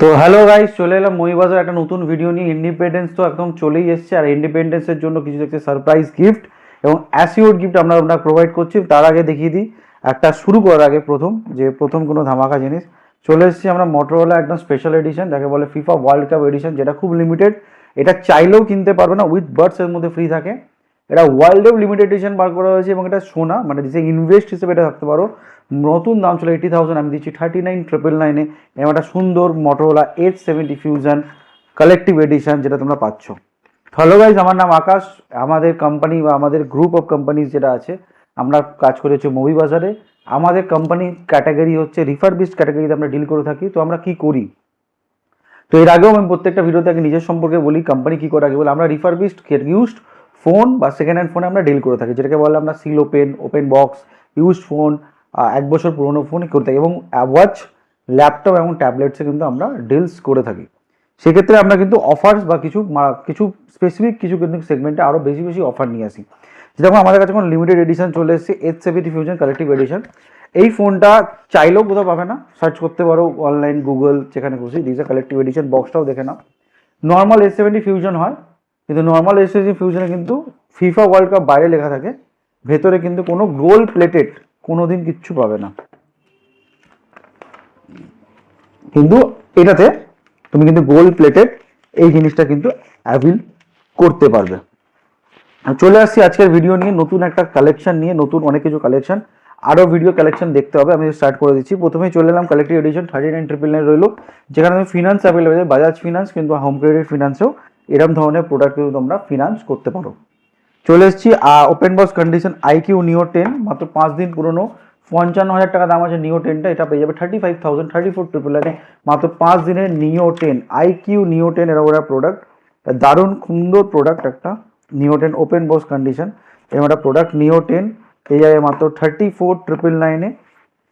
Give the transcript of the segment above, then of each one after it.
তো hello guys, চলে এলাম মহিবাজার একটা নতুন ভিডিও নিয়ে। ইন্ডিপেন্ডেন্স তো একদম চলেই এসছে, আর ইন্ডিপেন্ডেন্সের জন্য কিছু দেখতে সারপ্রাইজ গিফট এবং অ্যাসিওর গিফট আমরা আপনাকে প্রোভাইড করছি। তার আগে দেখিয়ে দিই, একটা শুরু করার আগে প্রথম কোনো ধামাকা জিনিস চলে এসেছি আমরা, মোটরোলা একদম স্পেশাল এডিশন, যাকে বলে ফিফা ওয়ার্ল্ড কাপ এডিশন, যেটা খুব লিমিটেড। এটা চাইলেও কিনতে পারবে না, উইথ বার্ডস এর মধ্যে ফ্রি থাকে। এটা ওয়ার্ল্ডেও লিমিটেড এডিশন বার করা হয়েছে এবং এটা সোনা, মানে যে ইনভেস্ট হিসেবে এটা থাকতে পারো। নতুন দাম ছিল 80,000, আমি দিচ্ছি 39,999 এবং একটা সুন্দর Motorola H70 fusion collective addition, যেটা তোমরা পাচ্ছ। হ্যালো গাইজ, আমার নাম আকাশ। আমাদের কোম্পানি বা আমাদের গ্রুপ অফ কোম্পানিজ যেটা আছে, আমরা কাজ করে হচ্ছে মুভি বাজারে। আমাদের কোম্পানি ক্যাটাগরি হচ্ছে রিফারবিশড ক্যাটাগরিতে আমরা ডিল করে থাকি। তো আমরা কি করি, তো এর আগেও আমি প্রত্যেকটা ভিডিওতে আগে নিজের সম্পর্কে বলি, কোম্পানি কি করে আগে বলি। আমরা রিফারবিশড ইউজড ফোন বা সেকেন্ড হ্যান্ড ফোনে আমরা ডিল করে থাকি, যেটাকে বলে আমরা seal open, open box, used phone, 1 বছর পুরোনো ফোন করে থাকি, এবং ওয়াচ, ল্যাপটপ এবং ট্যাবলেটসে কিন্তু আমরা ডিলস করে থাকি। সেক্ষেত্রে আমরা কিন্তু অফার্স বা কিছু স্পেসিফিক কিছু কিন্তু সেগমেন্টে আরও বেশি বেশি অফার নিয়ে আসি। যেরকম আমাদের কাছে কোনো লিমিটেড এডিশন চলে এসেছে H70 ফিউশন কালেকটিভ এডিশন। এই ফোনটা চাইলেও কোথাও পাবে না, সার্চ করতে পারো অনলাইন, গুগল, যেখানে খুশি। দিস কালেকটিভ এডিশন, বক্সটাও দেখে নাও। নর্মাল H70 ফিউশন হয়, কিন্তু নর্মাল H70 ফিউশনে কিন্তু ফিফা ওয়ার্ল্ড কাপ বাইরে লেখা থাকে, ভেতরে কিন্তু কোনো গোল্ড প্লেটেড কোনোদিন কিচ্ছু পাবে না। কিন্তু এটাতে তুমি কিন্তু গোল্ড প্লেটেড এই জিনিসটা কিন্তু অ্যাভেল করতে পারবে। চলে আসছি আজকের ভিডিও নিয়ে, নতুন একটা কালেকশন নিয়ে, নতুন অনেক কিছু কালেকশন, আরও ভিডিও কালেকশন দেখতে হবে। আমি স্টার্ট করে দিচ্ছি। প্রথমেই চলে এলাম কালেকটিভ এডিশন 39,999 রইল, যেখানে তুমি ফিনান্স অ্যাভেলেবেল, বাজাজ ফিনান্স, কিন্তু হোম ক্রেডিট ফিনান্সেও এরকম ধরনের প্রোডাক্ট কিন্তু তোমরা ফিনান্স করতে পারো। চলে এসেছি open box condition IQ Neo 10, মাত্র 5 দিন পুরনো, 55,000 টাকা দাম আছে নিও 10টা। এটা পেয়ে যাবে 35,000, 34,999, মাত্র 5 দিনের নিও 10, IQ Neo 10 এর ওরা প্রোডাক্ট। দারুণ সুন্দর প্রোডাক্ট একটা নিও 10 ওপেন বক্স কন্ডিশন, এরকম একটা প্রোডাক্ট নিও 10 পেয়ে যাবে মাত্র 34,999।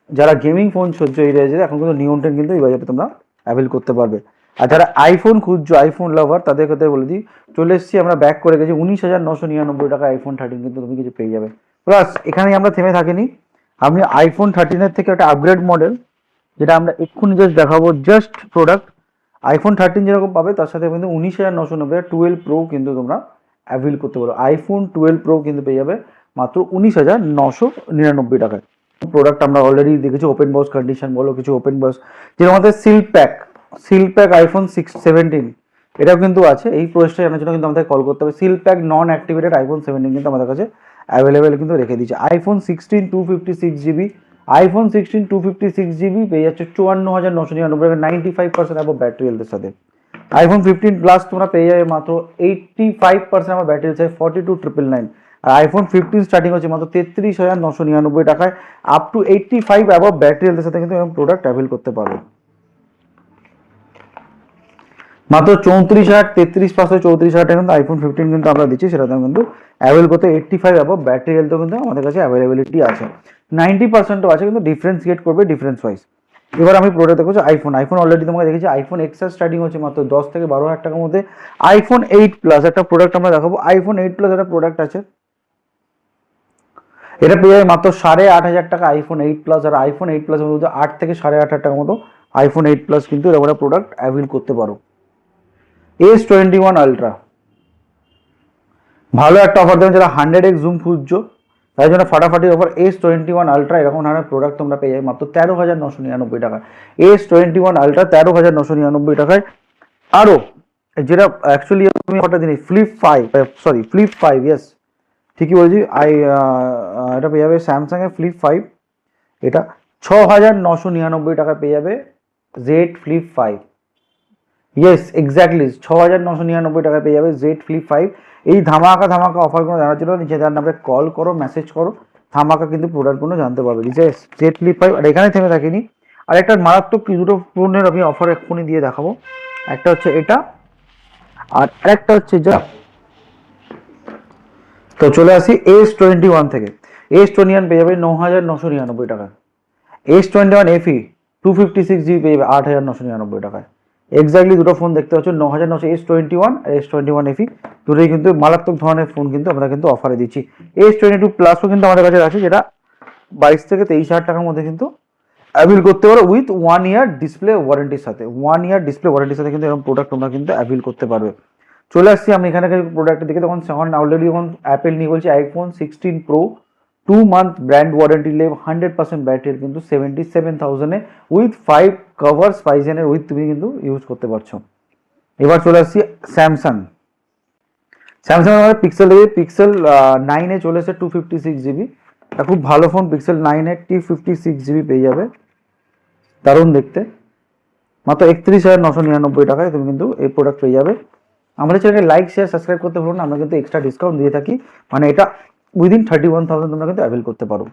যারা গেমিং ফোন সহ্য এই রেঞ্জে, এখন কিন্তু নিও 10 কিন্তু এই বাজারে তোমরা অ্যাভেল করতে পারবে। আর যারা আইফোন খুঁজছো, আইফোন লাভার, তাদের কথা বলে দিই, চলে এসেছি আমরা, ব্যাক করে গেছি 19,999 টাকা আইফোন 13 কিন্তু তুমি কিছু পেয়ে যাবে। প্লাস এখানেই আমরা থেমে থাকিনি, আমি আইফোন 13-এর থেকে একটা আপগ্রেড মডেল, যেটা আমরা এক্ষুনি জাস্ট দেখাবো, জাস্ট প্রোডাক্ট আইফোন 13 যেরকম পাবে, তার সাথে কিন্তু 19,990 12 প্রো কিন্তু তোমরা অ্যাভেল করতে পারো। আইফোন 12 প্রো কিন্তু পেয়ে যাবে মাত্র 19,999 টাকায়। প্রোডাক্ট আমরা অলরেডি দেখেছি, ওপেন বক্স কন্ডিশন বলো, কিছু ওপেন বক্স, যেরকম আমাদের সিল প্যাক আইফোন 17, এটাও কিন্তু আছে। এই প্রসেসটা জানার জন্য কিন্তু আমাদের কল করতে হবে। সিল প্যাক নন অ্যাক্টিভেটেড আইফোন 17 কিন্তু আমাদের কাছে অ্যাভেলেবেল কিন্তু রেখে দিচ্ছে। আইফোন 16 256 GB, আইফোন 16 256 GB পেয়ে যাচ্ছে 54,999 টাকা, 95% অ্যাবভ ব্যাটারি হেলথের সাথে। আইফোন 15 প্লাস তোমরা পেয়ে যাবে মাত্র 85% আমার ব্যাটারি চাই 42,999, আর আইফোন 15 স্টার্টিং হচ্ছে মাত্র 33,999 টাকায়, আপ টু 85 অ্যাবভ ব্যাটারি হেলথের সাথে কিন্তু এরকম প্রোডাক্ট অ্যাভেল করতে পারবে। মাত্র 34,000 টাকা কিন্তু আইফোন 15 কিন্তু আমরা দিচ্ছি, সেটা কিন্তু অ্যাভেল করতে 85 অ্যাবভ ব্যাটারি হেলথও কিন্তু আমাদের কাছে অ্যাভেলেবিলিটি আছে। 90%ও আছে, কিন্তু ডিফারেন্সিয়েট করবে ডিফারেন্স ওয়াইজ। এবার আমি প্রোডাক্ট দেখছি আইফোন অলরেডি তোমাকে দেখেছি, আইফোন এক্সআর স্টার্টিং হচ্ছে মাত্র 10 থেকে 12,000 টাকার মধ্যে। আইফোন 8 প্লাস একটা প্রোডাক্ট আমরা দেখাবো, আইফোন 8 প্লাস একটা প্রোডাক্ট আছে, এটা পেয়ে যাবে মাত্র 8,500 টাকা আইফোন 8 প্লাস। আর আইফোন 8 প্লাসের মধ্যে 8 থেকে 8,500 টাকার মতো আইফোন 8 প্লাস কিন্তু এরকম একটা প্রোডাক্ট অ্যাভেল করতে পারো। S21 আলট্রা, ভালো একটা অফার দেবেন যারা 100x জুম খুঁজছো, তাই জন্য ফাটাফাটি অফার। S21 আলট্রা এরকম ধরনের প্রোডাক্ট তোমরা পেয়ে যাবে মাত্র 13,999 টাকা। S21 আলট্রা 13,999 টাকায়। আরও যেটা অ্যাকচুয়ালি আমি অফারটা দিই, ফ্লিপ 5, ইয়েস ঠিকই বলছি, এটা পেয়ে যাবে স্যামসাং এর ফ্লিপ 5, এটা 6,999 টাকা পেয়ে যাবে জেড ফ্লিপ 5, ইয়েস এক্স্যাক্টলি 6,999 টাকা পেয়ে যাবে জেড ফ্লিপ 5। এই ধামাকা অফারগুলো জানার জন্য নিজেদের নামে কল করো, মেসেজ করো, ধামাকা কিন্তু প্রোডাক্টগুলো জানতে পারবে। জেড ফ্লিপ 5, আর এখানে থেমে থাকিনি, আর একটা মারাত্মক দুটো ফোনের আমি অফার এক্ষুনি দিয়ে দেখাবো। একটা হচ্ছে এটা, আর আরেকটা হচ্ছে যা। তো চলে আসি S21 থেকে। S21 পেয়ে যাবে 9,999 টাকা। S21 FE 256GB পেয়ে যাবে 8,999 টাকায়। এক্স্যাক্টলি দুটো ফোন দেখতে পাচ্ছ, 9,900 S21 আর S21 FE, দুটোই কিন্তু মারাত্মক ধরনের ফোন কিন্তু আমরা কিন্তু অফারে দিচ্ছি। S22 প্লাসও কিন্তু আমাদের কাছে আছে, যেটা 22 থেকে 23,000 টাকার মধ্যে কিন্তু অ্যাভেল করতে পারো উইথ 1 ইয়ার ডিসপ্লে ওয়ারেন্টির সাথে। 1 ইয়ার ডিসপ্লে ওয়ারেন্টির সাথে কিন্তু এরকম প্রোডাক্ট তোমরা কিন্তু অ্যাভেল করতে পারবে। চলে আসছি আমি এখানে প্রোডাক্টের দিকে। তখন অলরেডি যখন অ্যাপেল নিয়ে বলছি iPhone 16 pro 2 month brand warranty Lev 100% battery কিন্তু 77,000 উইথ 5 কভার স্পাইজেনের উইথ তুমি কিন্তু ইউজ করতে পারছো। এবার চলে আসছি স্যামসাং। স্যামসাং আমাদের পিক্সেল দেবে, পিক্সেল 9 চলে এসে 256 GB, খুব ভালো ফোন। পিক্সেল 9 256 GB পেয়ে যাবে, দারুণ দেখতে, মাত্র 31,999 টাকায় তুমি কিন্তু এই প্রোডাক্ট পেয়ে যাবে। আমাদের চ্যানেলকে লাইক শেয়ার সাবস্ক্রাইব করতে ভুলো না, আমরা কিন্তু এক্সট্রা ডিসকাউন্ট দিয়ে থাকি, মানে এটা উইদিন 31,000 তোমরা কিন্তু অ্যাভেল করতে পারো।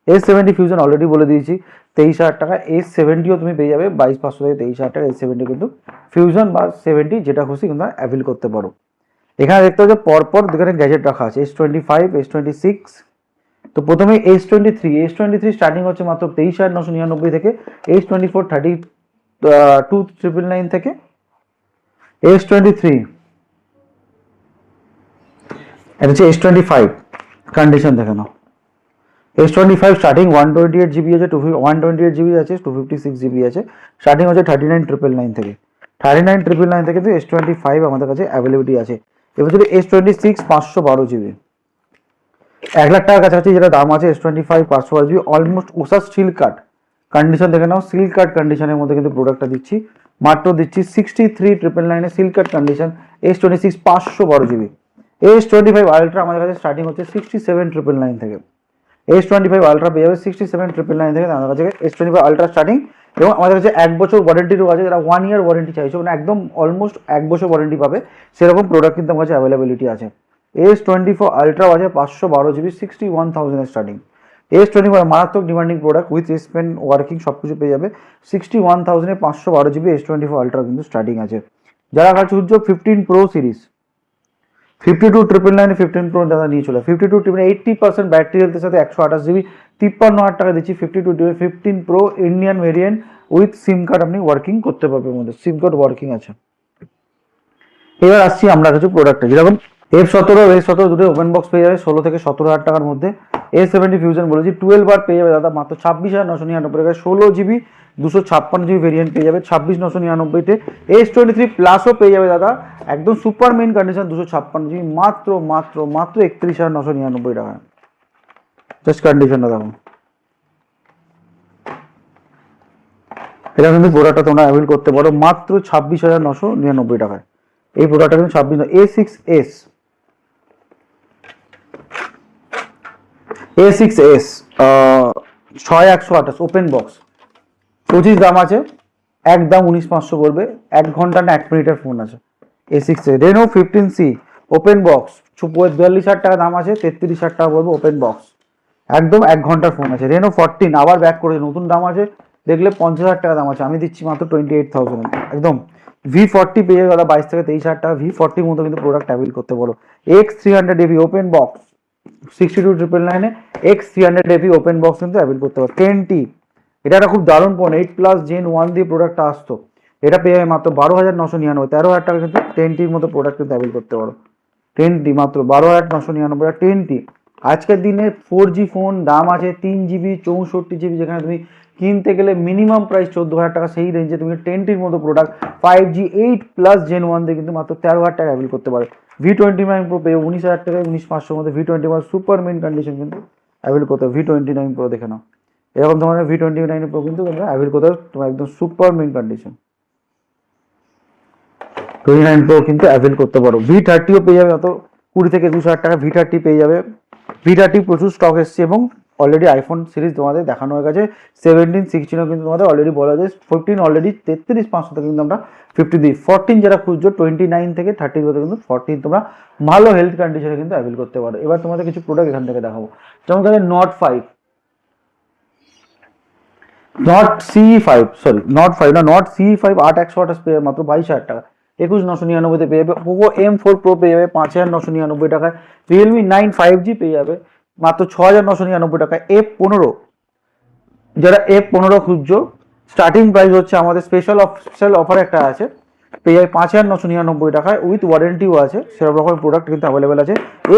S70 ফিউশন অলরেডি বলে দিয়েছি 23,000 টাকা। S70ও তুমি পেয়ে যাবে 22,500 থেকে 23,000 টাকা। S70 কিন্তু ফিউশন বা 70 যেটা খুশি কিন্তু অ্যাভেল করতে পারো। এখানে দেখতে পাচ্ছ পরপর দুখানে গ্যাজেট রাখা আছে, S25, S26। তো প্রথমে S23 স্টার্টিং হচ্ছে মাত্র 23,999 থেকে। S24 32,999 থেকে। S23 এটা হচ্ছে S25 কন্ডিশন দেখে নাও। S25 স্টার্টিং 128GB আছে, 128GB আছে, 256GB আছে, স্টার্টিং হচ্ছে 39,999 থেকে। 39,999 থেকে তো S25 আমাদের কাছে অ্যাভেলেবিলিটি আছে। এবার যদি S26 512GB, 1 লাখ টাকার কাছাকাছি যেটা দাম আছে S25 512GB, অলমোস্ট ওষা সিল্ক কাট কন্ডিশন দেখে নাও। সিল্ক কাট কন্ডিশনের মধ্যে কিন্তু প্রোডাক্টটা দিচ্ছি, মাত্র দিচ্ছি 63,999 সিল্ক কাট condition. S26 512GB। S25 ultra আমাদের কাছে স্টার্টিং হচ্ছে 67,999 থেকে। S25 আলট্রা পেয়ে যাবে 67,999 থেকে আমাদের কাছে S25 আলট্রা স্টার্টিং। এবং আমাদের কাছে 1 বছর ওয়ারেন্টিরও আছে, যারা 1 ইয়ার ওয়ারেন্টি চাইছো, মানে একদম অলমোস্ট 1 বছর ওয়ারেন্টি পাবে, সেরকম প্রোডাক্ট কিন্তু আমার কাছে অ্যাভেলেবিলিটি আছে। S24 আলট্রা আছে 512GB, 61,000 স্টার্টিং। S25 মারাত্মক demanding product with S pen working সব কিছু পেয়ে যাবে 61,000 512GB। S24 আলট্রা কিন্তু স্টার্টিং আছে। যারা কাছে উজ্জ্বল 15 প্রো সিরিজ 52,999 15 প্রো দাদা নিয়ে চলে। 52 80% ব্যাটারি হেলথের সাথে 128GB, 53,000 টাকা দিচ্ছি। 15 pro Indian variant with SIM card আপনি ওয়ার্কিং করতে পারবেন, মধ্যে সিম কার্ড ওয়ার্কিং আছে। এবার আসছি আমরা কিছু প্রোডাক্টে, যেরকম F17 দুটো ওপেন বক্স পেয়ে যাবে 16 থেকে 17,000 টাকার মধ্যে। A70 ফিউশন বলেছি 12 বার পেয়ে যাবে দাদা মাত্র 26,999 টাকায়। 16GB 256GB ভেরিয়েন্ট পেয়ে যাবে 26,999-তে। S23 প্লাসও পেয়ে যাবে দাদা, একদম সুপার মেইন কন্ডিশন 256GB, মাত্র মাত্র মাত্র 31,999 টাকায়। জাস্ট কন্ডিশনটা দেখো, এটা কিন্তু প্রোডাক্টটা তোমরা অ্যাভেল করতে পারো মাত্র 26,999 টাকায়। এই প্রোডাক্টটা কিন্তু 26 A6s A6s 6128 ওপেন বক্স 25 দাম আছে, একদম 19,500 পড়বে। 1 ঘন্টা না 1 মিনিটের ফোন আছে। A6 Reno 15C open box 42,000 টাকা দাম আছে, 33,000 টাকা পড়বে ওপেন বক্স, একদম 1 ঘন্টার ফোন আছে। Reno 14 আবার ব্যাক করেছে, নতুন দাম আছে দেখলে 50,000 টাকা দাম আছে, আমি দিচ্ছি মাত্র 28,000 একদম। V40 পেয়ে যাবে দাদা 22 থেকে 23,000 টাকা। V40 মতো কিন্তু প্রোডাক্ট অ্যাভেল করতে পারো। X300AV open box 62,999 X300AV open box কিন্তু অ্যাভেল করতে পারো। 10T এটা একটা খুব দারুণ ফোন, 8+ Gen 1 দিয়ে প্রোডাক্টটা আসতো, এটা পেয়ে যাবে মাত্র 12,999, 13,000 টাকা কিন্তু 10Tর মতো প্রোডাক্ট কিন্তু অ্যাভেল করতে পারো। 10T মাত্র 12,999 10T। আজকের দিনে 4G ফোন দাম আছে 3GB 64GB, যেখানে তুমি কিনতে গেলে মিনিমাম প্রাইস 14,000 টাকা, সেই রেঞ্জে তুমি 10Tর মতো প্রোডাক্ট 5G 8+ Gen 1 দিয়ে কিন্তু মাত্র 13,000 টাকা অ্যাভেল করতে পারে। V29 Pro পেয়ে 19,000 টাকায়, 19,500 মধ্যে V29 সুপার মেইন কন্ডিশন কিন্তু অ্যাভেল করতে হবে। V29 Pro দেখে নাও, এরকম ধরনের V29 Pro কিন্তু তোমরা অ্যাভেল করতে হবে, তোমার একদম সুপার মেইন কন্ডিশন। 29 Pro কিন্তু অ্যাভেল করতে পারো। V30ও পেয়ে যাবে, অত 20 থেকে 22,000 টাকা V30 পেয়ে যাবে। V30 প্রচুর স্টক এসছে এবং অলরেডি আইফোন সিরিজ তোমাদের দেখানো হয়ে গেছে। 17 16ও কিন্তু তোমাদের অলরেডি বলা যায়। 14 অলরেডি 33,500 থেকে কিন্তু আমরা 50 দিই। 14 যারা খুঁজছো 29 থেকে 30 মধ্যে কিন্তু 14 তোমরা ভালো হেলথ কন্ডিশনে কিন্তু অ্যাভেল করতে পারো। এবার তোমাদের কিছু প্রোডাক্ট এখান থেকে দেখাবো, যেমন Note 5 Note CE5 sorry Note 5 না Note CE5 8/128 পেয়ে মাত্র 22,000 টাকা। 21,999 তে পেয়ে যাবে। Poco M4 Pro পেয়ে যাবে 5,999 টাকায়। Realme 9 5G পেয়ে যাবে মাত্র 6,999 টাকায়। F15 যারা F15 খুঁজছো স্টার্টিং প্রাইস হচ্ছে আমাদের স্পেশাল অফার একটা আছে, পেয়ে যাবে 5,999 টাকায়, উইথ ওয়ারেন্টিও আছে। সেরকম রকম প্রোডাক্ট কিন্তু অ্যাভেলেবেল আছে।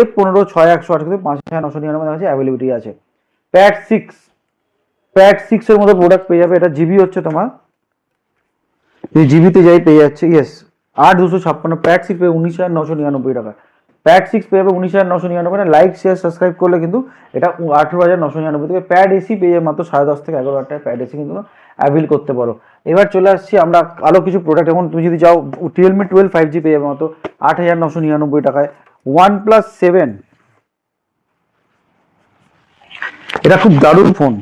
F15 6,108 কিন্তু 5,999 আছে, অ্যাভেলেবিলিটি আছে। Pad প্যাড 6 এর মতো প্রোডাক্ট পেয়ে যাবে। এটা জিবি হচ্ছে তোমার, এই জিবিতে যাই পেয়ে যাচ্ছে, ইয়েস 8/256 প্যাড 6 পেয়ে 19,999 টাকা। প্যাড 6 পেয়ে যাবে 19,999। লাইক শেয়ার সাবস্ক্রাইব করলে কিন্তু এটা 18,999 থেকে। প্যাড এসি পেয়ে যাবে মাত্র 10.5 থেকে 11 টাকায়। প্যাড এসি কিন্তু অ্যাভেল করতে পারো। এবার চলে আসছি আমরা আরো কিছু প্রোডাক্ট। যেমন তুমি যদি যাও Realme 12 5G পেয়ে যাবে মাত্র 8,999 টাকায়। OnePlus 7, এটা খুব দারুণ phone,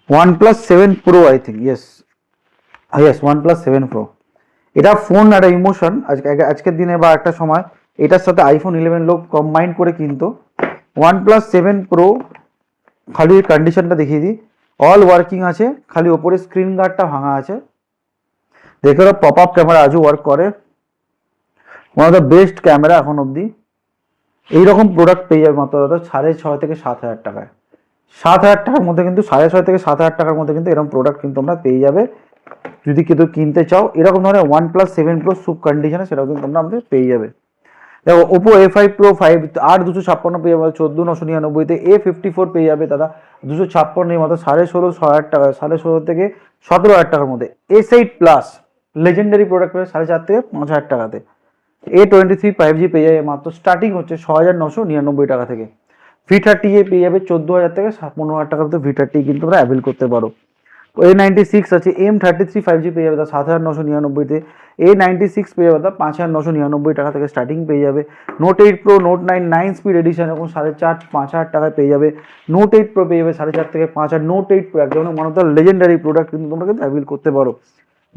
OnePlus 7 Pro I think, yes OnePlus 7 Pro। এটা ফোন একটা ইমোশন। আজকের দিনে বা একটা সময় এটার সাথে আইফোন 11 লোক কম্বাইন করে কিনতো। OnePlus 7 Pro, খালি কন্ডিশনটা দেখিয়ে দিই, অল ওয়ার্কিং আছে, খালি ওপরে স্ক্রিন গার্ডটা ভাঙা আছে। দেখো পপ আপ ক্যামেরা আজও ওয়ার্ক করে, one of the best camera এখন অবধি। এইরকম প্রোডাক্ট পেয়ে যাবে মাত্র 6,500 থেকে 7,000 টাকায়। 7,000 টাকার মধ্যে কিন্তু, 6,500 থেকে 7,000 টাকার মধ্যে কিন্তু এরকম প্রোডাক্ট কিন্তু তোমরা পেয়ে যাবে। যদি কেউ কিনতে চাও এরকম ধরনের OnePlus 7 Pro সুপ কন্ডিশনে, সেটাও কিন্তু তোমরা আমাদের পেয়ে যাবে। দেখো Oppo A5 Pro 5 8,256 পেয়ে যাবে 14,999-তে। A54 পেয়ে যাবে দাদা 256 মাত্র 16,500 টাকা, 16,500 থেকে 17,000 টাকার মধ্যে। S8 Plus লেজেন্ডারি প্রোডাক্ট পেয়ে 4,500 থেকে 5,000 টাকাতে। A23 5G পেয়ে যাবে মাত্র স্টার্টিং হচ্ছে 6,999 টাকা থেকে। V30 পেয়ে যাবে 14,000 থেকে 15,000 টাকার মধ্যে। V30 কিন্তু তোমরা অ্যাভেল করতে পারো। A96 আছে, M33 5G পেয়ে যাবে 7,999-তে। A96 পেয়ে যাবে 5,999 টাকা থেকে স্টার্টিং পেয়ে যাবে। Note 8 Pro, Note 9 9 speed addition এখন 4,500 টাকায় পেয়ে যাবে। Note 8 Pro পেয়ে যাবে 4,500 থেকে 5,000। Note 8 Pro একদম one of the legendary product, কিন্তু তোমরা কিন্তু অ্যাভেল করতে পারো।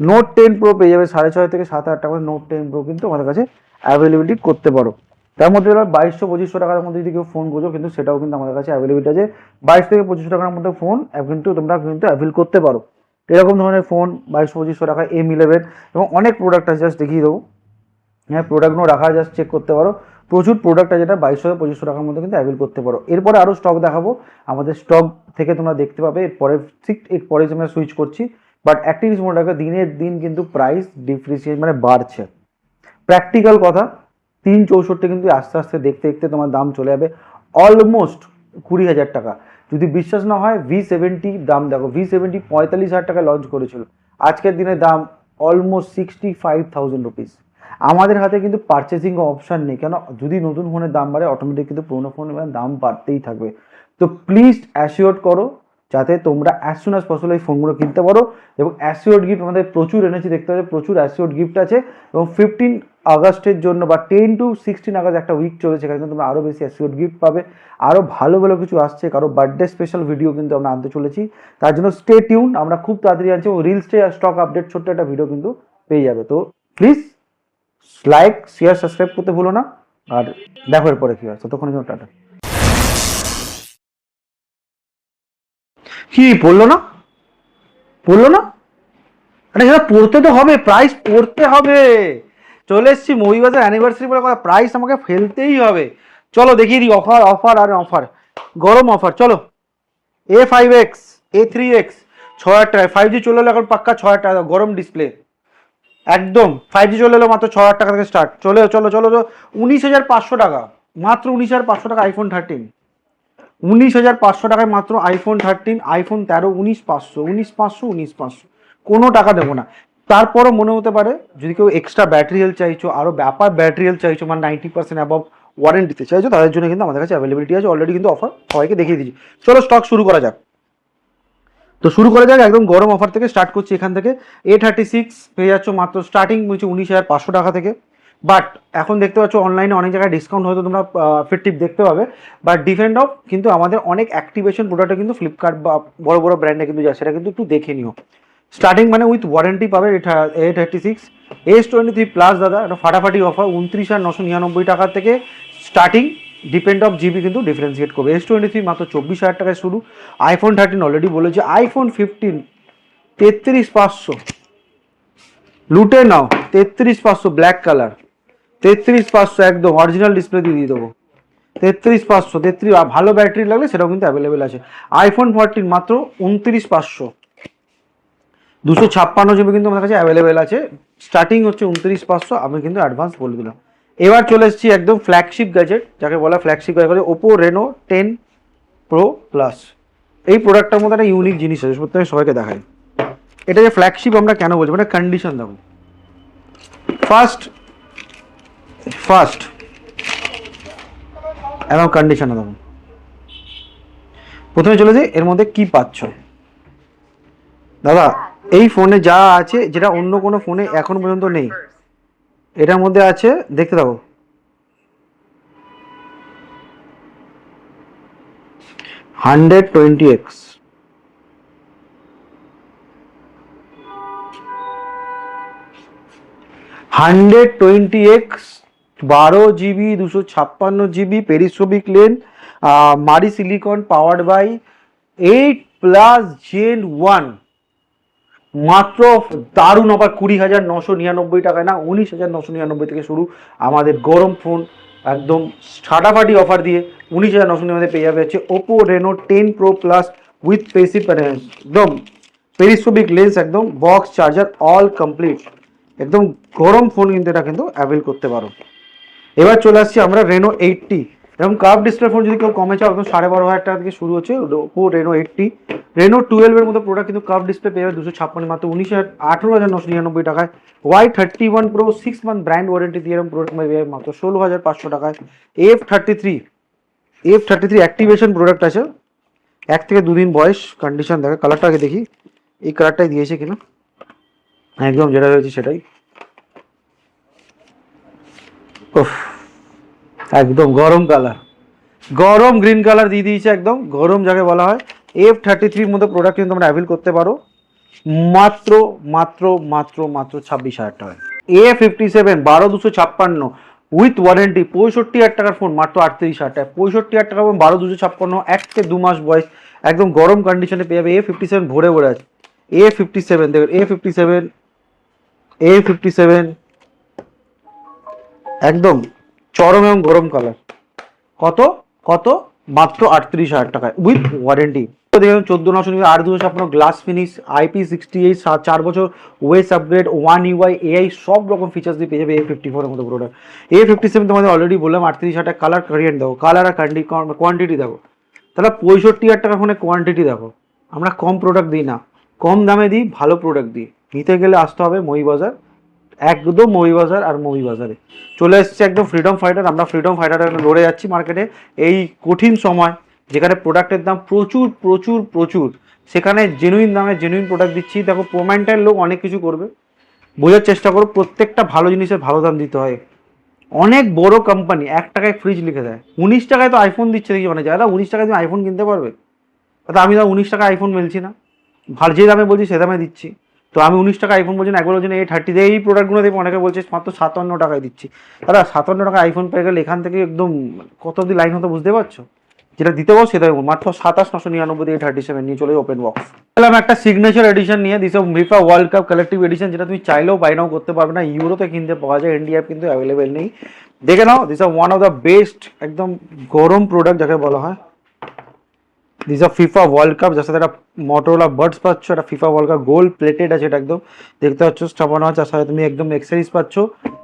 Note 10 Pro পেয়ে যাবে 6,500 থেকে 7,000 টাকা। Note 10 Pro কিন্তু আমাদের কাছে অ্যাভেলেবিলিটি করতে পারো। তার মধ্যে 2,200-2,500 টাকার মধ্যে যদি কেউ ফোন খোঁজো কিন্তু সেটাও কিন্তু আমাদের কাছে অ্যাভেলেবিলিটি আছে। 22 থেকে 2,500 টাকার মধ্যে ফোন কিন্তু তোমরা কিন্তু অ্যাভেল করতে পারো। এরকম ধরনের ফোন 2,200-2,500 টাকায় M11 এবং অনেক প্রোডাক্ট আছে, জাস্ট দেখিয়ে দেবো। হ্যাঁ, প্রোডাক্টগুলো রাখা, জাস্ট চেক করতে পারো। প্রচুর প্রোডাক্ট আছে যেটা 2,200-2,500 টাকার মধ্যে কিন্তু অ্যাভেল করতে পারো। এরপরে আরও স্টক দেখাবো, আমাদের স্টক থেকে তোমরা দেখতে পাবে এরপরে। ঠিক এরপরে আমরা সুইচ করছি, বাট একটা জিনিস মনে রাখবে, দিনের দিন কিন্তু প্রাইস ডিফ্রিসিয়েট মানে বাড়ছে। প্র্যাকটিক্যাল কথা, 364 কিন্তু আস্তে আস্তে দেখতে দেখতে তোমার দাম চলে যাবে অলমোস্ট 20,000 টাকা। যদি বিশ্বাস না হয় V70 দাম দেখো, V70 45,000 টাকায় লঞ্চ করেছিল, আজকের দিনে দাম অলমোস্ট 65,000 রুপিস। আমাদের হাতে কিন্তু পারচেসিং অপশান নেই, কেন যদি নতুন ফোনের দাম বাড়ে অটোমেটিক কিন্তু পুরোনো ফোনের দাম বাড়তেই থাকবে। তো প্লিজ অ্যাসিওর করো যাতে তোমরা অ্যাজ সুন অ্যাজ পসিবল এই ফোনগুলো কিনতে পারো। এবং অ্যাসিওর্ড গিফট আমাদের প্রচুর এনেছি, দেখতে পাবে প্রচুর অ্যাসিওর্ড গিফট আছে। এবং 15 আগস্টের জন্য বা 10 to 16 আগস্ট একটা উইক চলেছে, সেখানে কিন্তু তোমরা আরও বেশি অ্যাসিওর্ড গিফট পাবে। আরও ভালো ভালো কিছু আসছে, কারো বার্থডে স্পেশাল ভিডিও কিন্তু আমরা আনতে চলেছি, তার জন্য স্টে টিউন। আমরা খুব তাড়াতাড়ি আনছি এবং রিলসে স্টক আপডেট ছোট্ট একটা ভিডিও কিন্তু পেয়ে যাবে। তো প্লিজ লাইক শেয়ার সাবস্ক্রাইব করতে ভুলো না, আর দেখো এরপরে কি হয়। ততক্ষণের জন্য টাটা। কি পড়লো না, পড়লো না, আরে সেটা পড়তে তো হবে, প্রাইস পড়তে হবে। চলে এসছি মহিবাজার অ্যানিভার্সারি বলে কথা, প্রাইস আমাকে ফেলতেই হবে। চলো দেখিয়ে দিই অফার অফার আর অফার, গরম অফার। চলো A5X A3X 6,000 টাকায়। 5G চলে এলো এখন পাক্কা 6,000 টাকা, গরম ডিসপ্লে একদম। 5G চলে এলো মাত্র 6,000 টাকা থেকে স্টার্ট। চলো চলো চলো 19,500 টাকা, মাত্র 19,500 টাকা আইফোন 13। 19,500 টাকায় মাত্র আইফোন 13, আইফোন 13 19,500 19,500 19,500, কোনো টাকা দেবো না। তারপরও মনে হতে পারে যদি কেউ এক্সট্রা ব্যাটারি হেলথ চাইছো, আরও ব্যাপার ব্যাটারি হেলথ চাইছো, মানে 90% অ্যাবভ ওয়ারেন্টিতে চাইছো, তাদের জন্য কিন্তু আমাদের কাছে অ্যাভেলেবিলিটি আছে অলরেডি, কিন্তু অফার সবাইকে দেখিয়ে দিচ্ছি। চলো স্টক শুরু করা যাক। তো শুরু করা যাক, একদম গরম অফার থেকে স্টার্ট করছি। এখান থেকে A36 পেয়ে যাচ্ছ মাত্র স্টার্টিং বলছি 19,500 টাকা থেকে। বাট এখন দেখতে পাচ্ছ অনলাইনে অনেক জায়গায় ডিসকাউন্ট হয়তো তোমরা ফিফটি দেখতে পাবে, বাট ডিপেন্ড অফ কিন্তু আমাদের অনেক অ্যাক্টিভেশন প্রোডাক্টে কিন্তু ফ্লিপকার্ট বা বড় বড় ব্র্যান্ডে কিন্তু যায়, সেটা কিন্তু একটু দেখে নিও। স্টার্টিং মানে উইথ ওয়ারেন্টি পাবে A36। S23 প্লাস দাদা এটা ফাটাফাটি অফার, 29,999 টাকা থেকে স্টার্টিং, ডিপেন্ড অফ জিবি কিন্তু ডিফারেন্সিয়েট করবে। S23 মাত্র 24,000 টাকায় শুরু। আইফোন 13 অলরেডি বলেছি। আইফোন 15 33,500, লুটে নাও 33,500 ব্ল্যাক কালার, 33,500 একদম অরিজিনাল ডিসপ্লে দিয়ে দেবো। 33,500 33, ভালো ব্যাটারি লাগলে সেটাও কিন্তু অ্যাভেলেবেল আছে। আইফোন 14 মাত্র 29,500, 256 জিবি কিন্তু আমাদের কাছে অ্যাভেলেবেল আছে। স্টার্টিং হচ্ছে 29,500, আমি কিন্তু অ্যাডভান্স বলে দিলাম। এবার চলে এসেছি একদম ফ্ল্যাগশিপ গ্যাজেট, যাকে বলা flagship gadget, Oppo Reno 10 pro plus. এই প্রোডাক্টটার মধ্যে একটা ইউনিক জিনিস আছে, সত্যি আমি সবাইকে দেখাই। এটা যে ফ্ল্যাগশিপ আমরা কেন বলছি, মানে কন্ডিশন দেখো। ফার্স্ট এবং কন্ডিশনে দেখো, প্রথমে চলে যাই এর মধ্যে কি পাচ্ছ দাদা। এই ফোনে যা আছে যেটা অন্য কোনো ফোনে এখন পর্যন্ত নেই, এটার মধ্যে আছে, দেখতে দাও। 120x 120x 12 GB 256 GB পেরিসোবিক lane, মারি সিলিকন, পাওয়ার্ড বাই 8+ Gen 1, মাত্র দারুণ অফার 20,999 টাকায়, না 19,999 থেকে শুরু আমাদের গরম ফোন, একদম ফাটাফাটি অফার দিয়ে 19,999 পেয়ে যাবে হচ্ছে Oppo Reno 10 pro plus with passive একদম পেরিস্কোপিক লেন্স, একদম বক্স চার্জার অল কমপ্লিট, একদম গরম ফোন কিন্তু এটা কিন্তু অ্যাভেল করতে পারো। এবার চলে আসছি আমরা রেনো 80, এরকম কার্ভ ডিসপ্লে ফোন যদি কেউ কমে চাও, একদম 12,500 টাকা থেকে শুরু হচ্ছে ওপো রেনো 80। রেনো 12 এর মতো প্রোডাক্ট কিন্তু কার্ভ ডিসপ্লে পেয়ে যাবে 256, মাত্র 18,999 টাকায়। Y31 pro 6 month brand warranty দিয়ে এরকম প্রোডাক্ট পেয়ে যাবে মাত্র 16,500 টাকায়। F33 অ্যাক্টিভেশন প্রোডাক্ট আছে, 1 থেকে 2 দিন বয়স, কন্ডিশন দেখে, কালারটা আগে দেখি, এই কালারটাই দিয়েছে কিনা, একদম যেটা হয়েছে সেটাই। একদম গরম কালার, গরম গ্রিন কালার দিয়ে দিয়েছে, একদম গরম যাকে বলা হয়। F33 মতো প্রোডাক্ট কিন্তু তোমরা অ্যাভেল করতে পারো মাত্র মাত্র মাত্র মাত্র 26,000 টাকায়। A57 12,256 উইথ ওয়ারেন্টি, 65,000 টাকার ফোন মাত্র 38,000 টাকা। 65,000 টাকা 12,256, 1 থেকে 2 মাস বয়স, একদম গরম কন্ডিশনে পেয়ে যাবে। A57 ভরে ভরে আছে। A57 দেখবেন, A57 একদম চরম এবং গরম কালার, কত কত মাত্র 38,000 টাকায় উইথ ওয়ারেন্টি। দেখুন 14,900 8,256 গ্লাস ফিনিশ, IP68, 4 বছর ওয়েস আপগ্রেড, 1 UI AI সব রকম ফিচার্স দিয়ে পেয়ে যাবে A54 এর মতো প্রোডাক্ট। A57 তোমাদের অলরেডি বললাম 38,000 টাকা। কালার ভেরিয়েন্ট দেখো, কালার আর কোয়ান্টিটি দেখো, তাহলে 65,000 টাকা ফোনে কোয়ান্টিটি দেখো। আমরা কম প্রোডাক্ট দিই না, কম দামে দিই, ভালো প্রোডাক্ট দিই। নিতে গেলে আসতে হবে মহিবাজার, একদম মহিবাজার, আর মহিবাজারে চলে এসছে একদম ফ্রিডম ফাইটার। আমরা ফ্রিডম ফাইটার লড়ে যাচ্ছি মার্কেটে এই কঠিন সময়, যেখানে প্রোডাক্টের দাম প্রচুর প্রচুর প্রচুর, সেখানে জেনুইন দামে জেনুইন প্রোডাক্ট দিচ্ছি। দেখো প্রোম্যান্টাইল লোক অনেক কিছু করবে, বোঝার চেষ্টা করো, প্রত্যেকটা ভালো জিনিসের ভালো দাম দিতে হয়। অনেক বড় কোম্পানি 1 টাকায় ফ্রিজ লিখে দেয়, 19 টাকায় তো আইফোন দিচ্ছে দেখি, মানে দাদা 19 টাকায় তুমি আইফোন কিনতে পারবে, তা আমি তো 19 টাকায় আইফোন মেলছি না, ভালো যে দামে বলছি সে দামে দিচ্ছি। তো আমি 19 টাকা আইফোন বলছি না, একবার বলছি A30 দিয়ে এই প্রোডাক্টগুলো দেখবো, অনেকে বলছে মাত্র 57 টাকায় দিচ্ছি। দাদা 57 টাকা আইফোন পেয়ে গেলে এখান থেকে একদম কত অব্দি লাইন হতো বুঝতে পারছো, যেটা দিতে পারো সেটা মাত্র 27,999 দিয়ে A37 নিয়ে চলে ওপেন বক্স। এলাম একটা সিগনেচার এডিশন নিয়ে, this FIFA World Cup collective edition, যেটা তুমি চাইলেও বাই নাও করতে পারবে না, ইউরোতে কিনতে পাওয়া যায়, ইন্ডিয়া কিন্তু অ্যাভেলেবেল নেই। দেখে নাও, this one of the best, একদম গরম প্রোডাক্ট যাকে বলা হয়। দিস ফিফা ওয়ার্ল্ড কাপ, যার সাথে একটা মোটরোলা বাডস পাচ্ছ, একটা FIFA World cup gold plated আছে, এটা একদম দেখতে পাচ্ছ স্থাপনা আছে, তার সাথে তুমি একদম এক্সেসরিজ পাচ্ছ।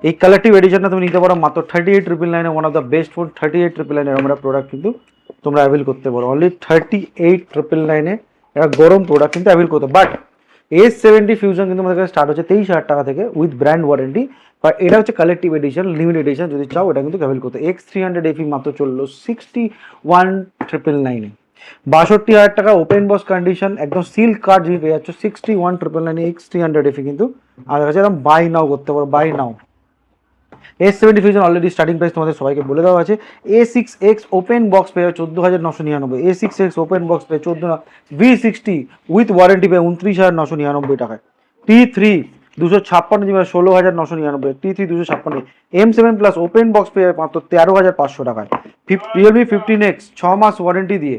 এই কালেক্টিভ এডিশনটা তুমি নিতে পারো মাত্র 38,999, one of the best phone. 38,999 আমরা প্রোডাক্ট কিন্তু তোমরা অ্যাভেল করতে পারো, অনলি 38,999 একটা গরম প্রোডাক্ট কিন্তু অ্যাভেল করতে। বাট A70 ফিউশন কিন্তু আমাদের কাছে স্টার্ট হচ্ছে 23,000 টাকা থেকে উইথ ব্র্যান্ড ওয়ারেন্টি, বাট এটা হচ্ছে কালেক্টিভ এডিশন, লিমিটেড এডিশন, যদি চাও এটা কিন্তু অ্যাভেল করতে। X300 FE মাত্র চললো 61,999, 62,000 টাকা ওপেন বক্স কন্ডিশন, একদম সিল্ক কার্ড যদি পেয়ে যাচ্ছ 61,999 X300 FE কিন্তু আমাদের কাছে এরকম বাই নাও করতে পারো, buy now. S70 fusion already starting price তোমাদের সবাইকে বলে দেওয়া আছে। A6X ওপেন বক্স পেয়ে 14,999, A6X ওপেন বক্স পেয়ে 14, V60 উইথ ওয়ারেন্টি পেয়ে 29,999 টাকায়। T3 256 GB 16,999, T3 256, M7 plus open box পেয়ে মাত্র 13,500 টাকায়। Realme 15X 6 মাস ওয়ারেন্টি দিয়ে,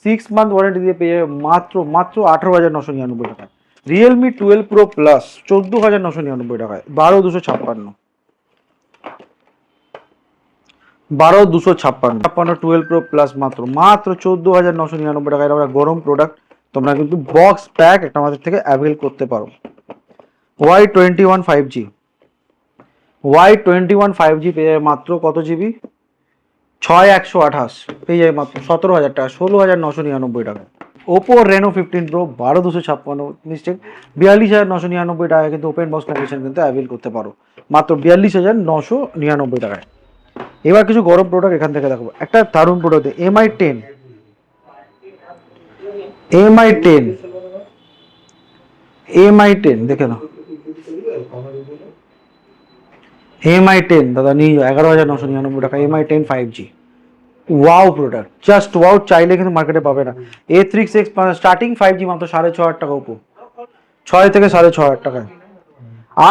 6 মান্থ ওয়ারেন্টি দিয়ে পেয়ে মাত্র মাত্র 18,999 টাকায়। Realme 12 Pro প্লাস 14,999 টাকায়, 12,256, 12,256 12 Pro প্লাস মাত্র মাত্র 14,999 টাকায়। আমরা গরম প্রোডাক্ট তোমরা কিন্তু বক্স প্যাক একটা আমাদের থেকে অ্যাভেল করতে পারো। Y21 5G পেয়ে যায় মাত্র কত জিবি, 6128 পেয়ে যায় মাত্র 17,000 টাকা, 16,999 টাকা। ওপো রেনো 15 প্রো 12,256 মিস্টেক 42,999 টাকায় কিন্তু ওপেন বক্স কন্ডিশন কিন্তু অ্যাভেল করতে পারো মাত্র 42,999 টাকায়। এবার কিছু গরম প্রোডাক্ট এখান থেকে দেখাবো। একটা দারুণ প্রোডাক্ট MI10 MI10 দেখে নাও, MI10 দাদা নিয়ে যাও 11,999 টাকা MI10 5G। Wow product, just wow, চাইলে কিন্তু মার্কেটে পাবে না। A36 স্টার্টিং 5G মাত্র 6,500 টাকা ওপো, 6 থেকে 6,500 টাকায়।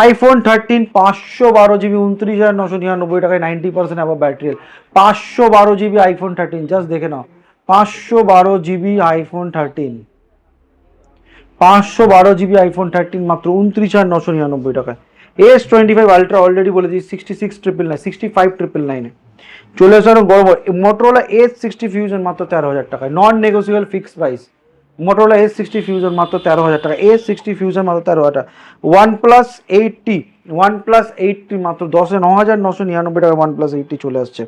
আইফোন 13 512 GB 29,999 টাকায় 90% আবার ব্যাটারি। 512 GB আইফোন 13 জাস্ট দেখে নাও, 512 GB আইফোন 13, 512 GB আইফোন 13 মাত্র 29,999 টাকায়। S25 আলট্রা অলরেডি বলে দিই 66,999, 65,999 চলে আসার গরম। মোটরোলা S60 ফিউশন মাত্র 13,000 টাকায়, non negotiable fixed price. Motorola S60 fusion মাত্র 13,000 টাকা, S60 ফিউশন মাত্র 13,000 টাকা। OnePlus 80 মাত্র 9,999 টাকা OnePlus 80 চলে আসছে।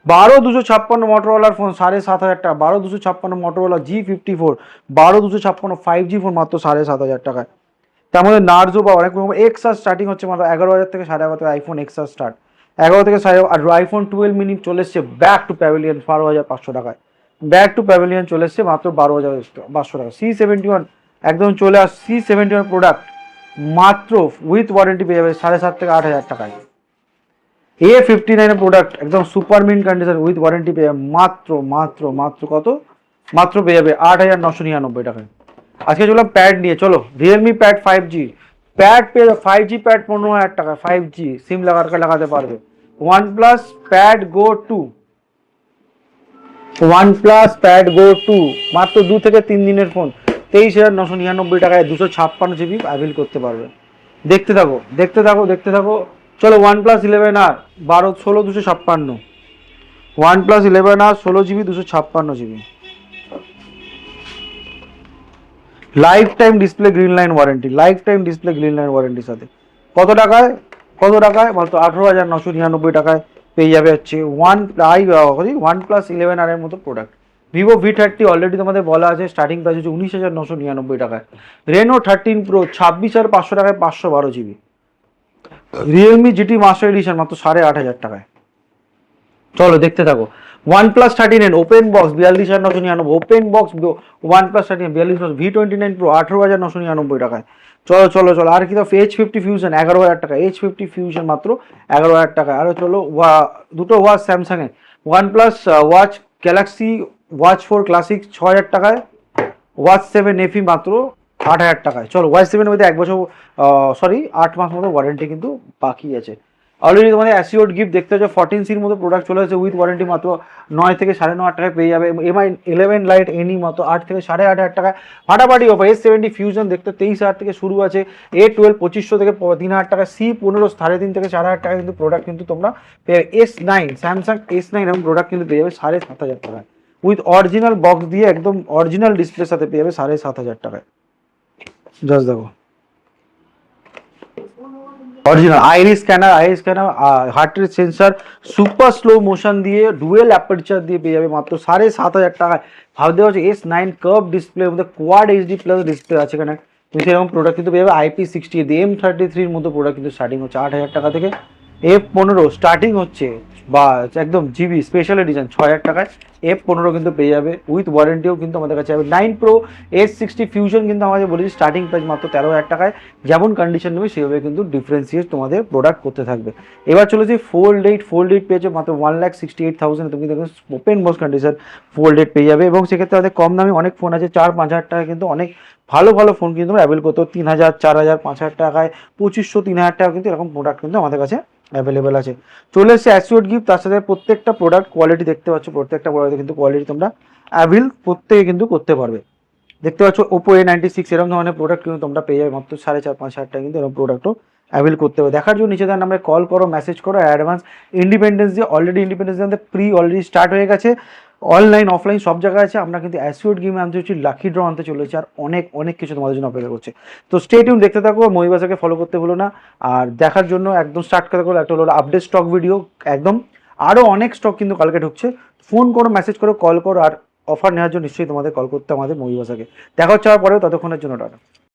12,256 মোটরোলার ফোন 7,500 টাকা, 12,256 মোটরোলা G54, 12,256 5G ফোন মাত্র 7,500 টাকায়। তার মধ্যে নার্জো বা অনেক রকম এক্সআর স্টার্টিং হচ্ছে মাত্র 11,000 থেকে 11,500 টাকা। আইফোন এক্সআর স্টার্ট 11 থেকে 11,500। আর আইফোন 12 মিনি চলে এসছে ব্যাক টু প্যাভিলিয়ন 12,500 টাকায়। ব্যাক টু প্যাভিলিয়ন চলে এসছে মাত্র 12,500 টাকা। C71 একদম চলে আস, C71 প্রোডাক্ট মাত্র উইথ ওয়ারেন্টি পেয়ে যাবে 7,500 থেকে 8,000 টাকায়। A59 প্রোডাক্ট একদম super mint condition with warranty পেয়ে যাবে মাত্র মাত্র মাত্র কত, মাত্র পেয়ে যাবে 8,999 টাকায়। আজকে চললাম প্যাড নিয়ে, চলো রিয়েলমি প্যাড 5G প্যাড পেয়ে যাবে, 5G প্যাড 15,000 টাকা, 5G সিম লাগাতে পারবে। OnePlus প্যাড গো 2, OnePlus প্যাড গো 2 মাত্র 2 থেকে 3 দিনের ফোন 23,999 টাকায় 256 GB অ্যাভেল করতে পারবে। দেখতে থাকো দেখতে থাকো দেখতে থাকো। চলো OnePlus 11R 16,256, OnePlus 11R 16GB 256 GB, lifetime display green line warranty, lifetime display green line ওয়ারেন্টির সাথে। কত টাকায়, কত টাকায় মাত্র 18,999 টাকায় পেয়ে যাবে হচ্ছে OnePlus 11R এর মতো প্রোডাক্ট। ভিভো V30 অলরেডি তোমাদের বলা আছে স্টার্টিং প্রাইস হচ্ছে 19,999 টাকায়। রেনো 13 প্রো 26,500 টাকায় 512 GB। Realme GT master edition মাত্র 8,500 টাকায়। চলো দেখতে থাকো। OnePlus 13 open box 42,999, open box OnePlus 13 42, V29 Pro 18,999 টাকায়। চলো চলো চলো আর কি তো H50 ফিউশন 11,000 টাকা, H50 ফিউশন মাত্র 11,000 টাকা। আর চলো দুটো ওয়াচ স্যামসাং এর OnePlus watch Galaxy watch 4 classic 6,000 টাকায়, ওয়াচ 7 FE মাত্র 8,000 টাকায়। চলো ওয়াচ 7 এর মধ্যে 1 বছর 8 মাস মতো ওয়ারেন্টি কিন্তু বাকি আছে। অলরেডি তোমাদের অ্যাসিওর্ড গিফট দেখতে হচ্ছে 14Cর মতো প্রোডাক্ট চলে এসেছে উইথ ওয়ারেন্টি মাত্র 9 থেকে 9,500 টাকায় পেয়ে যাবে। MI11 লাইট এনি মাত্র 8 থেকে 8,500 টাকায় ফাটাফাটি অফার। S70 ফিউশন দেখতে 23,000 থেকে শুরু আছে, A12 2,500 থেকে 3,000 টাকা, C15 3,500 থেকে 4,000 টাকা কিন্তু প্রোডাক্ট কিন্তু তোমরা পেয়ে। S9 স্যামসাং S9 এবং প্রোডাক্ট কিন্তু পেয়ে যাবে 7,500 টাকায় উইথ অরিজিনাল বক্স দিয়ে একদম অরিজিনাল ডিসপ্লের সাথে পেয়ে যাবে 7,500 টাকায়। জাস্ট দেখো original iris scanner heart rate sensor super slow motion দিয়ে ডুয়েল অ্যাপারচার দিয়ে পেয়ে যাবে মাত্র 7,500 টাকায়। ভাবতে পারছো S9 কার্ভ ডিসপ্লের মধ্যে কোয়াড HD প্লাস ডিসপ্লে আছে এখানে, তুমি সেরকম প্রোডাক্ট কিন্তু পেয়ে যাবে। IP60 M33 এর মতো প্রোডাক্ট কিন্তু স্টার্টিং হচ্ছে 8,000 টাকা থেকে। F15 স্টার্টিং হচ্ছে বা একদম জিবি স্পেশাল এডিশন 6,000 টাকায়। F15 কিন্তু পেয়ে যাবে উইথ ওয়ারেন্টিও কিন্তু আমাদের কাছে যাবে। 9 Pro S60 ফিউশন কিন্তু আমাদের বলেছি স্টার্টিং প্রাইস মাত্র 13,000 টাকায়। যেমন কন্ডিশন নেবে সেভাবে কিন্তু ডিফারেন্সিয়েট তোমাদের প্রোডাক্ট করতে থাকবে। এবার চলেছি ফোল্ড 8 পেয়েছে মাত্র 1,68,000, তুমি দেখো ওপেন বক্স কন্ডিশন ফোল্ড 8 পেয়ে যাবে। এবং সেক্ষেত্রে আমাদের কম দামে অনেক ফোন আছে 4-5 হাজার টাকা কিন্তু অনেক ভালো ভালো ফোন কিন্তু অ্যাভেল করতে 3,000, 4,000, 5,000 টাকায় 2,500, 3,000 টাকা কিন্তু এরকম প্রোডাক্ট কিন্তু আমাদের কাছে অ্যাভেলেবেল আছে। চলে এসছে অ্যাসিওর্ড গিফট, তার সাথে প্রত্যেকটা প্রোডাক্ট কোয়ালিটি দেখতে পাচ্ছ, প্রত্যেকটা প্রোডাক্টে কিন্তু কোয়ালিটি তোমরা অ্যাভেল প্রত্যেকে কিন্তু করতে পারবে। দেখতে পাচ্ছ Oppo A96 এরকম ধরনের প্রোডাক্ট কিন্তু তোমরা পেয়ে যাবে মাত্র 4,500 টাকা কিন্তু এরকম প্রোডাক্টও অ্যাভেল করতে হবে। দেখার জন্য নিচে তার নাম্বারে কল করো, মেসেজ করো। অ্যাডভান্স ইন্ডিপেন্ডেন্স দিয়ে already independence day pre already start হয়ে গেছে, অনলাইন অফলাইন সব জায়গায় আছে। আমরা কিন্তু অ্যাসিওর্ড গেমে আনতে হচ্ছে, লাকি ড্র আনতে চলেছি, আর অনেক অনেক কিছু তোমাদের জন্য অপেক্ষা করছে। তো স্টে টিউন দেখতে থাকো, মহিবাসাকে ফলো করতে ভুলো না। আর দেখার জন্য একদম স্টার্ট করতে হলো একটা হলো আপডেট স্টক ভিডিও একদম, আরও অনেক স্টক কিন্তু কালকে ঢুকছে। ফোন করো, মেসেজ করো, কল করো, আর অফার নেওয়ার জন্য নিশ্চয়ই তোমাদের কল করতে আমাদের মহিবাসাকে। দেখা হচ্ছে আবার পরেও, ততক্ষণের জন্য টাটা।